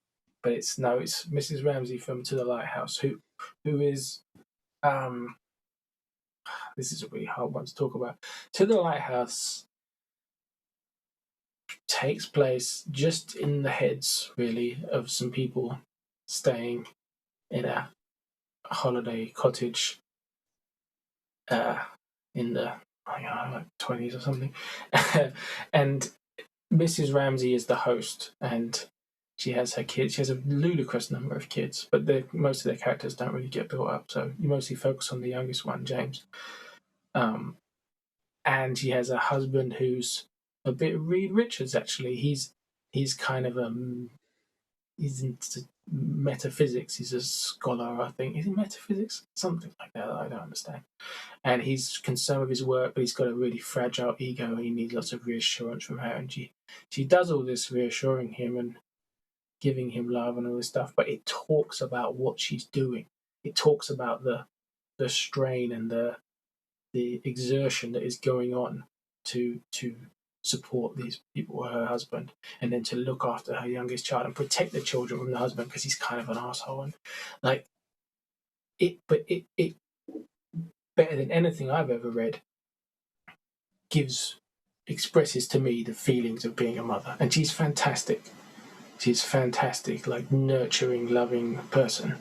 but it's Mrs. Ramsey from To the Lighthouse, who is this is a really hard one to talk about. To the Lighthouse takes place just in the heads, really, of some people staying in a holiday cottage in the like 20s or something. And Mrs. Ramsey is the host, and she has her kids. She has a ludicrous number of kids, but most of their characters don't really get built up, so you mostly focus on the youngest one, James. And she has a husband who's a bit Reed Richards, actually. He's kind of he's into metaphysics. He's a scholar, I think. Is he metaphysics? Something like that I don't understand. And he's concerned with his work, but he's got a really fragile ego, and he needs lots of reassurance from her. And she does all this reassuring him and giving him love and all this stuff, but it talks about what she's doing. It talks about the strain and the exertion that is going on to support these people, her husband, and then to look after her youngest child and protect the children from the husband because he's kind of an asshole. And like it better than anything I've ever read expresses to me the feelings of being a mother. And she's fantastic. She's fantastic, like nurturing, loving person.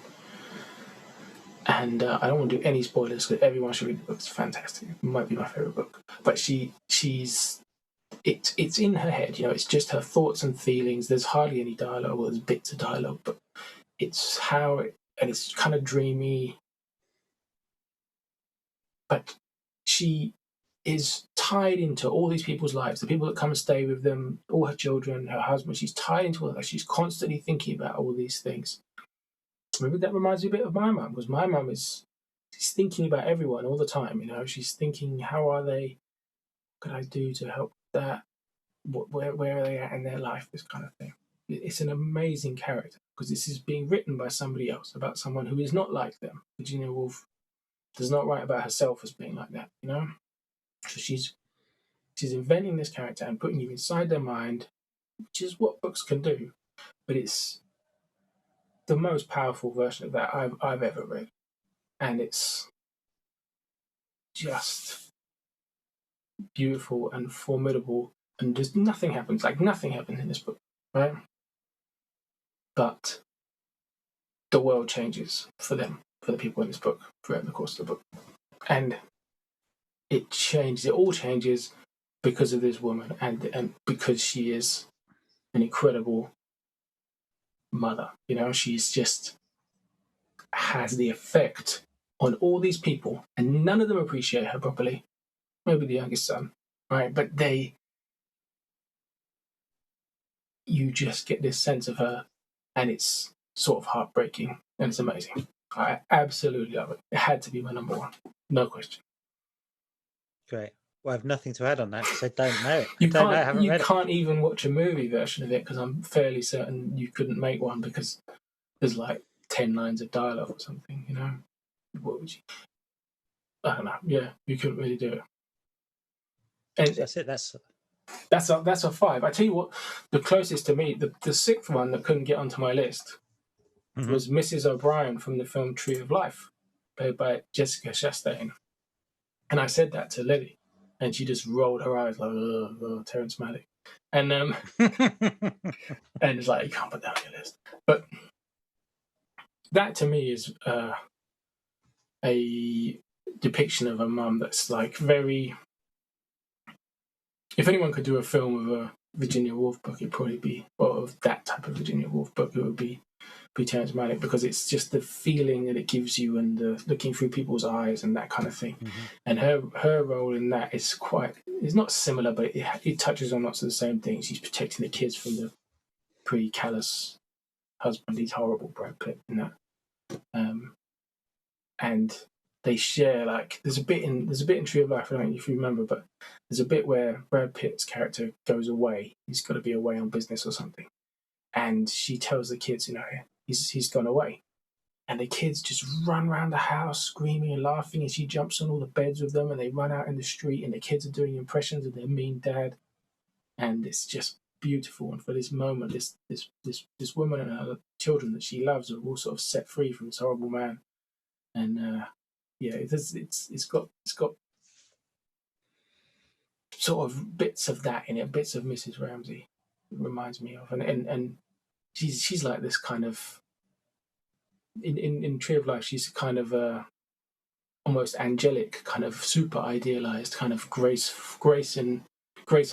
And I don't want to do any spoilers because everyone should read the book. It's fantastic. It might be my favorite book. But it's in her head, it's just her thoughts and feelings. There's hardly any dialogue, or there's bits of dialogue, but it's and it's kind of dreamy. But she is tied into all these people's lives, the people that come and stay with them, all her children, her husband. She's tied into all that. She's constantly thinking about all these things. Maybe that reminds me a bit of my mum, because my mum she's thinking about everyone all the time. She's thinking, how are they? What could I do to help that? Where are they at in their life? This kind of thing. It's an amazing character because this is being written by somebody else, about someone who is not like them. Virginia Woolf does not write about herself as being like that, So she's inventing this character and putting you inside their mind, which is what books can do. But it's the most powerful version of that I've ever read, and it's just beautiful and formidable. And just nothing happens. Like nothing happens in this book, right? But the world changes for them, for the people in this book, throughout the course of the book, and it all changes because of this woman, and because she is an incredible mother. She's just has the effect on all these people, and none of them appreciate her properly. Maybe the youngest son, right? But you just get this sense of her, and it's sort of heartbreaking, and it's amazing. I absolutely love it. It had to be my number one, no question. Great. Well, I have nothing to add on that because I don't know it. You can't even watch a movie version of it because I'm fairly certain you couldn't make one because there's like 10 lines of dialogue or something. What would you? I don't know. Yeah, you couldn't really do it. And that's it. That's a 5. I tell you what, the closest to me, the sixth one that couldn't get onto my list was Mrs. O'Brien from the film Tree of Life, played by Jessica Chastain. And I said that to Lily, and she just rolled her eyes like, Terrence Malick. And and it's like, you can't put that on your list. But that to me is a depiction of a mum that's like very... If anyone could do a film of a Virginia Woolf book, it'd probably be, or of that type of Virginia Woolf book, it would be Terrence Malick, because it's just the feeling that it gives you and the looking through people's eyes and that kind of thing. And her role in that is it's not similar, but it touches on lots of the same things. She's protecting the kids from the pretty callous husband. He's horrible, Brad Pitt, in that. And they share, like, there's a bit in Tree of Life, I don't know if you remember, but there's a bit where Brad Pitt's character goes away. He's got to be away on business or something. And she tells the kids, he's gone away. And the kids just run around the house screaming and laughing, and she jumps on all the beds with them, and they run out in the street, and the kids are doing impressions of their mean dad. And it's just beautiful. And for this moment, this woman and her children that she loves are all sort of set free from this horrible man. And it's got sort of bits of that in it, bits of Mrs. Ramsey. It reminds me of, and she's like this kind of in Tree of Life. She's kind of almost angelic, kind of super idealized, kind of grace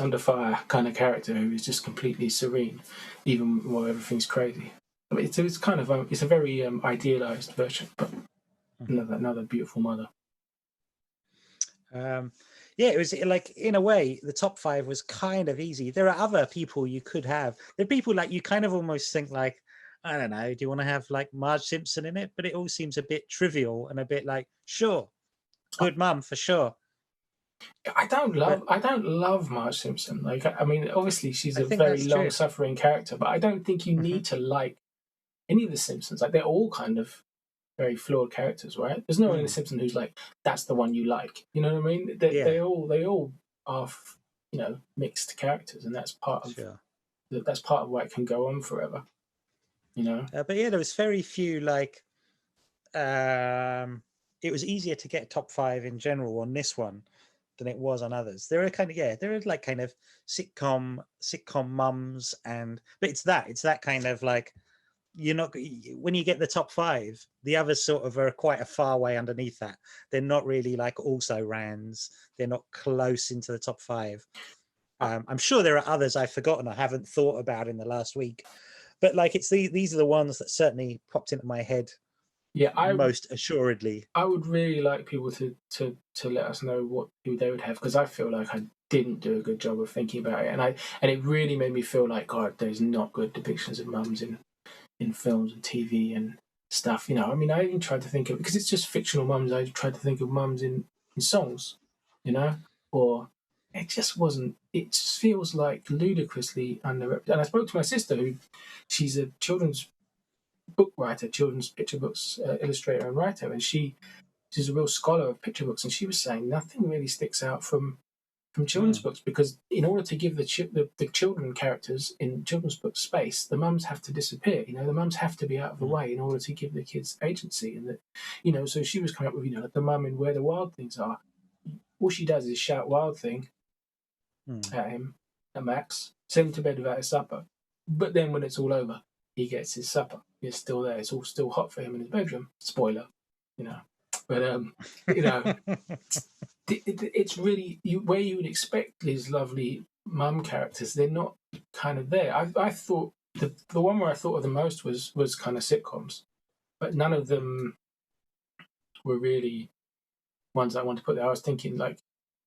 under fire kind of character who is just completely serene, even while everything's crazy. I mean, it's kind of it's a very idealized version, but another beautiful mother. It was like, in a way, the top 5 was kind of easy. There are other people you could have. There are people like you kind of almost think like, I don't know, do you want to have like Marge Simpson in it? But it all seems a bit trivial and a bit like, sure, good mum for sure. I don't love Marge Simpson. Like, I mean, obviously she's a very long-suffering character, but I don't think you need to like any of the Simpsons. Like, they're all kind of very flawed characters, right? There's no one in the Simpsons who's like, that's the one you like. You know what I mean? They all are mixed characters, and that's part of Sure. that's part of why it can go on forever. But yeah, there was very few like. It was easier to get top 5 in general on this one than it was on others. There are there are like kind of sitcom mums, but it's that kind of like, you're not, when you get the top 5, the others sort of are quite a far way underneath that. They're not really like also rans. They're not close into the top 5. I'm sure there are others I've forgotten, I haven't thought about in the last week, but like these are the ones that certainly popped into my head. Yeah, most assuredly. I would really like people to let us know who they would have, because I feel like I didn't do a good job of thinking about it, and it really made me feel like, God, there's not good depictions of mums in films and TV and stuff. I mean, I even tried to think of, because it's just fictional mums, I tried to think of mums in songs, or it just wasn't. It just feels like ludicrously underrepresented. And I spoke to my sister, who she's a children's book writer, children's picture books illustrator and writer, and she's a real scholar of picture books, and she was saying nothing really sticks out from children's books, because in order to give the children characters in children's books space, the mums have to disappear. The mums have to be out of the way in order to give the kids agency, and that, so she was coming up with like the mum in Where the Wild Things Are. All she does is shout "Wild Thing" at him, at Max, send him to bed without his supper, but then when it's all over, he gets his supper. It's still there. It's all still hot for him in his bedroom. Spoiler, But it's really where you would expect these lovely mum characters. They're not kind of there. I thought the one where I thought of the most was kind of sitcoms, but none of them were really ones I want to put there. I was thinking like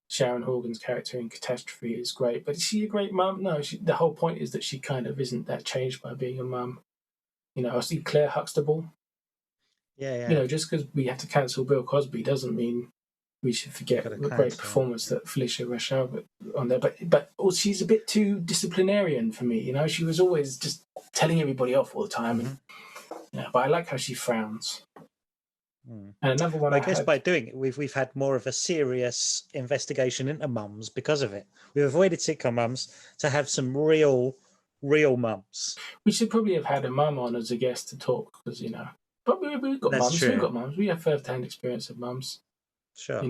Sharon Horgan's character in Catastrophe is great, but is she a great mum? No. The whole point is that she kind of isn't that changed by being a mum. I see Claire Huxtable. Yeah. Just because we have to cancel Bill Cosby doesn't mean we should forget the great performance that Felicia Rashad on there. But also she's a bit too disciplinarian for me. She was always just telling everybody off all the time. But I like how she frowns. And another one, I guess by doing it, we've had more of a serious investigation into mums because of it. We've avoided sitcom mums to have some real mums. We should probably have had a mum on as a guest to talk, because but we've got mums. We've got mums. We have first-hand experience of mums. Sure.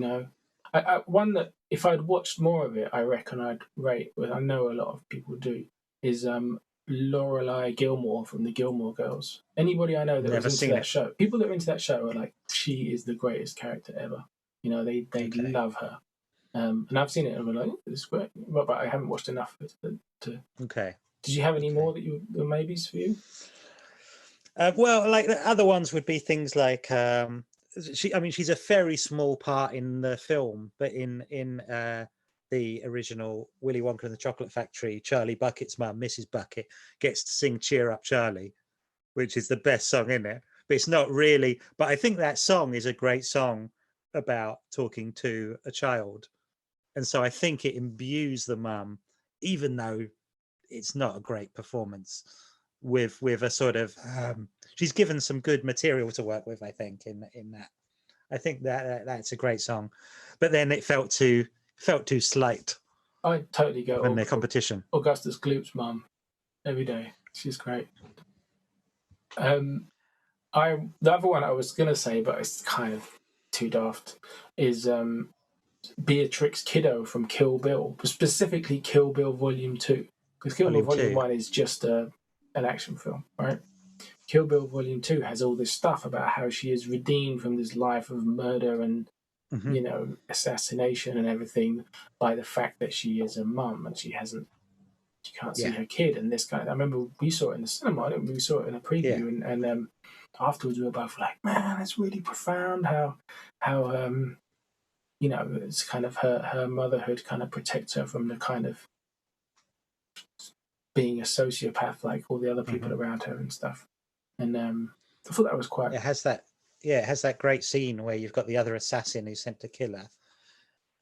One that if I'd watched more of it, I reckon I'd rate. Well, I know a lot of people do. Is Lorelai Gilmore from the Gilmore Girls. Anybody I know that was into that show, people that are into that show are like, she is the greatest character ever. They love her. And I've seen it and I'm like, it's great, but I haven't watched enough of it to. Okay. Did you have any more that were maybes for you? Well, like the other ones would be things like she's a very small part in the film, but in the original Willy Wonka and the Chocolate Factory, Charlie Bucket's mum, Mrs. Bucket, gets to sing "Cheer Up, Charlie," which is the best song in it. But it's not really. But I think that song is a great song about talking to a child, and so I think it imbues the mum, even though it's not a great performance, with a sort of she's given some good material to work with. I think in that, I think that's a great song, but then it felt too slight. I totally go in their competition. Augustus Gloop's mum every day. She's great. The other one I was gonna say, but it's kind of too daft, is Beatrix Kiddo from Kill Bill, specifically Kill Bill Volume 2, because Kill Bill Volume 1 is just an action film, right? Kill Bill Volume 2 has all this stuff about how she is redeemed from this life of murder and assassination and everything by the fact that she is a mum and she can't see her kid and this kind of. I remember we saw it in the cinema. We saw it in a preview, and afterwards we were both like, man, it's really profound how it's kind of her motherhood kind of protects her from the kind of being a sociopath like all the other people around her and stuff. And I thought that was quite. It has that great scene where you've got the other assassin who's sent to kill her,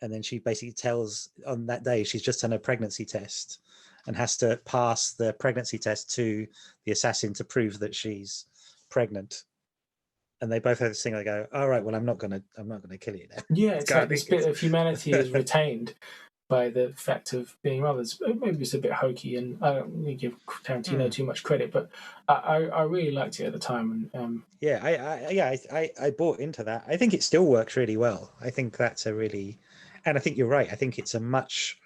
and then she basically tells on that day she's just done a pregnancy test and has to pass the pregnancy test to the assassin to prove that she's pregnant. And they both have this thing. They go, "All right, well, I'm not gonna kill you now." Yeah, it's like this bit of humanity is retained, by the fact of being mothers. Maybe it's a bit hokey, and I don't really give Tarantino too much credit, but I really liked it at the time. And I bought into that. I think it still works really well. I think that's and I think you're right. I think it's a much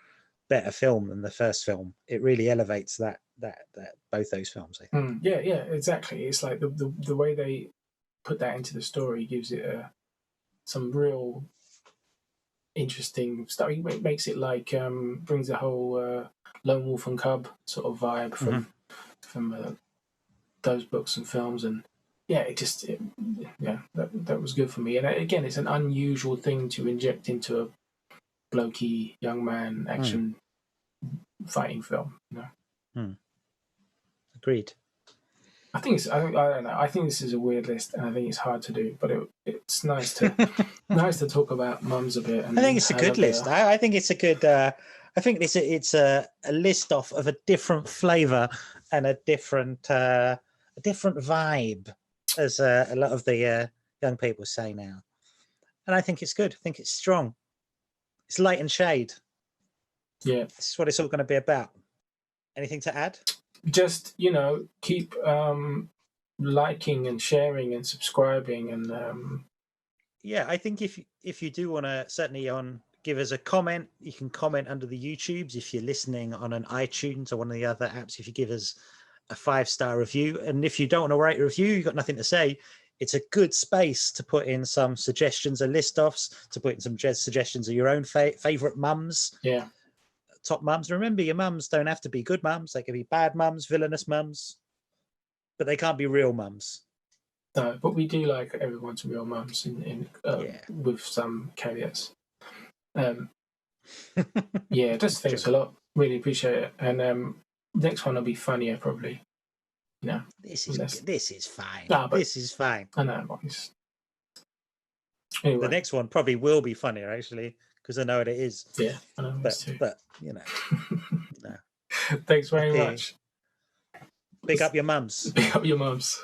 better film than the first film. It really elevates that both those films, I think. yeah, exactly. It's like the way they put that into the story gives it some real interesting stuff. It makes it like brings the whole Lone Wolf and Cub sort of vibe from those books and films, and that was good for me. And again, it's an unusual thing to inject into a blokey young man action fighting film. Agreed. I think I don't know. I think this is a weird list, and I think it's hard to do. But it's nice to nice to talk about mums a bit. And I think it's a good list. I think it's a good. I think it's a list off of a different flavour and a different vibe, as a lot of the young people say now. And I think it's good. I think it's strong. It's light and shade. Yeah, this is what it's all going to be about. Anything to add? Just keep liking and sharing and subscribing, and I think if you do want to certainly give us a comment, you can comment under the YouTubes. If you're listening on an iTunes or one of the other apps, if you give us a 5-star review, and if you don't want to write a review, you've got nothing to say, it's a good space to put in some suggestions or list-offs, to put in some suggestions of your own favourite mums. Yeah. Top mums. Remember, your mums don't have to be good mums. They can be bad mums, villainous mums, but they can't be real mums. No, but we do like everyone's real mums with some caveats. Just thanks a lot. Really appreciate it. And next one will be funnier, probably. This is fine. This is fine. I know, boys. Anyway. The next one probably will be funnier, actually, because I know what it is. Yeah, I know this too. But no. Thanks very much. Big up your mums. Big up your mums.